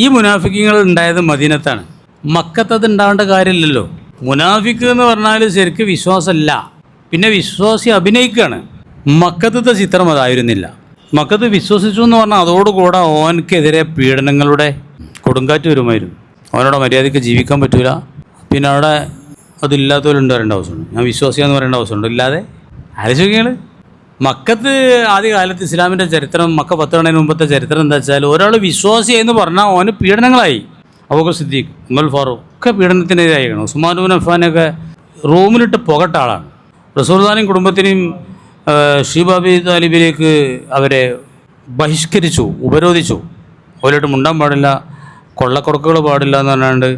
ഈ മുനാഫിക്കുകൾ ഉണ്ടായത് മദീനത്താണ്. മക്കത്തത് ഉണ്ടാവേണ്ട കാര്യമില്ലല്ലോ. മുനാഫിക്ക് എന്ന് പറഞ്ഞാൽ ശരിക്കും വിശ്വാസമല്ല, പിന്നെ വിശ്വാസി അഭിനയിക്കുകയാണ്. മക്കത്തത്തെ ചിത്രം അതായിരുന്നില്ല. മക്കത്ത് വിശ്വസിച്ചു എന്ന് പറഞ്ഞാൽ അതോടുകൂടെ ഓനക്കെതിരെ പീഡനങ്ങളുടെ കൊടുങ്കാറ്റ് വരുമായിരുന്നു. അവനോട് മര്യാദയ്ക്ക് ജീവിക്കാൻ പറ്റൂല. പിന്നെ അവിടെ അതില്ലാത്തവരുണ്ട് പറയേണ്ട ആവശ്യമുണ്ട്, ഞാൻ വിശ്വാസിയാന്ന് പറയേണ്ട ആവശ്യമുണ്ട്. ഇല്ലാതെ ആലോചിക്കുകകൾ മക്കത്ത് ആദ്യ കാലത്ത് ഇസ്ലാമിൻ്റെ ചരിത്രം, മക്ക 10 കണക്കിന് മുമ്പത്തെ ചരിത്രം എന്താ വെച്ചാൽ, ഒരാൾ വിശ്വാസി എന്ന് പറഞ്ഞാൽ അവന് പീഡനങ്ങളായി. അബൂബക്കർ സിദ്ദീഖ്, ഉമർ ഫാറൂഖ് ഒക്കെ പീഡനത്തിനെതിരായിരിക്കണം. ഉസ്മാൻ ബിൻ അഫ്ഫാനൊക്കെ റൂമിലിട്ട് പുകട്ട ആളാണ്. റസൂലുള്ളാഹിയും കുടുംബത്തിനെയും ഷീബ അബി താലിബിലേക്ക് അവരെ ബഹിഷ്കരിച്ചു, ഉപരോധിച്ചു. അവരോട്ട് മുണ്ടാൻ പാടില്ല, കൊള്ളക്കുറക്കുകൾ പാടില്ല എന്ന് പറഞ്ഞാണ്ട്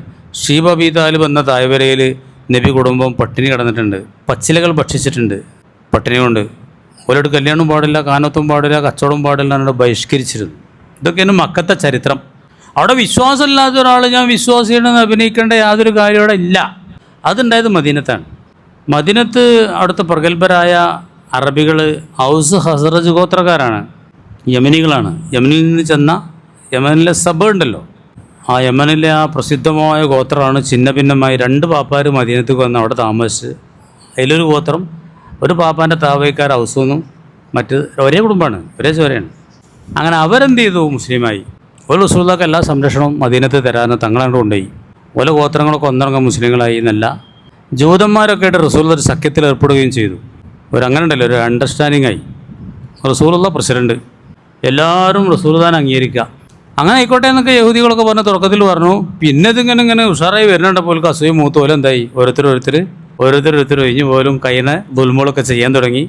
ഷീബ അബി താലിബ് എന്ന തായ്വരയിൽ നബി കുടുംബം പട്ടിണി കിടന്നിട്ടുണ്ട്. പച്ചിലകൾ ഭക്ഷിച്ചിട്ടുണ്ട് പട്ടിണി കൊണ്ട്. അവരോട് കല്യാണവും പാടില്ല, കാനത്തും പാടില്ല, കച്ചവടവും പാടില്ല എന്നാണ് ബഹിഷ്കരിച്ചിരുന്നു. ഇതൊക്കെയാണ് മക്കത്തെ ചരിത്രം. അവിടെ വിശ്വാസമില്ലാത്ത ഒരാൾ ഞാൻ വിശ്വാസിയാണെന്ന് അഭിനയിക്കേണ്ട യാതൊരു കാര്യം അവിടെ ഇല്ല. അതുണ്ടായത് മദീനത്താണ്. മദീനത്ത് അവിടുത്തെ പ്രഗത്ഭരായ അറബികൾ ഔസ് ഹസ്റജ് ഗോത്രക്കാരാണ്, യമനികളാണ്. യമനിൽ നിന്ന് ചെന്ന, യമനിലെ സബ് ഉണ്ടല്ലോ, ആ യമനിലെ ആ പ്രസിദ്ധമായ ഗോത്രമാണ് ചിന്ന ഭിന്നമായി 2 പാപ്പാർ മദീനത്തേക്ക് വന്ന് അവിടെ താമസിച്ച്. അതിലൊരു ഗോത്രം, ഒരു പാപ്പാൻ്റെ താവയ്ക്കാർ ഔസെന്നും, മറ്റ് ഒരേ കുടുംബമാണ്, ഒരേ ചോരയാണ്. അങ്ങനെ അവരെന്ത് ചെയ്തു? മുസ്ലിമായി. ഒരു റസൂലുള്ളാഹിക്ക് എല്ലാ സംരക്ഷണവും മദീനത്ത് തരാനും തങ്ങളങ്ങോട്ട് കൊണ്ടുപോയി. ഓരോ ഗോത്രങ്ങളൊക്കെ ഒന്നടങ്കം മുസ്ലിങ്ങളായി എന്നല്ല, ജൂതന്മാരൊക്കെ ആയിട്ട് റസൂലുള്ള ഒരു സഖ്യത്തിൽ ഏർപ്പെടുകയും ചെയ്തു. അങ്ങനെ ഉണ്ടല്ലോ, ഒരു അണ്ടർസ്റ്റാൻഡിങ് ആയി. റസൂലുള്ള പ്രസിഡന്റ്, എല്ലാവരും റസൂലുള്ളാഹിനെ അംഗീകരിക്കുക. അങ്ങനെ ആയിക്കോട്ടെ എന്നൊക്കെ യഹൂദികളൊക്കെ പറഞ്ഞ തുടക്കത്തിൽ പറഞ്ഞു. പിന്നെ ഇതിങ്ങനെ ഉഷാറായി വരുന്നുണ്ട്. പോലും അസൂയ മൂത്ത് പോലെ എന്തായി, ഓരോരുത്തർ ഒഴിഞ്ഞു പോലും കയ്യിന് ദുൽമുകളൊക്കെ ചെയ്യാൻ തുടങ്ങി,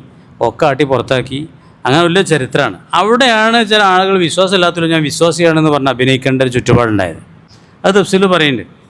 ഒക്കെ ആട്ടി പുറത്താക്കി. അങ്ങനെ വലിയ ചരിത്രമാണ്. അവിടെയാണ് ചില ആളുകൾ വിശ്വാസമില്ലാത്തവരും ഞാൻ വിശ്വാസിയാണെന്ന് പറഞ്ഞ് അഭിനയിക്കേണ്ട ഒരു ചുറ്റുപാടുണ്ടായത്. അത് തഫ്സീൽ പറയുന്നുണ്ട്.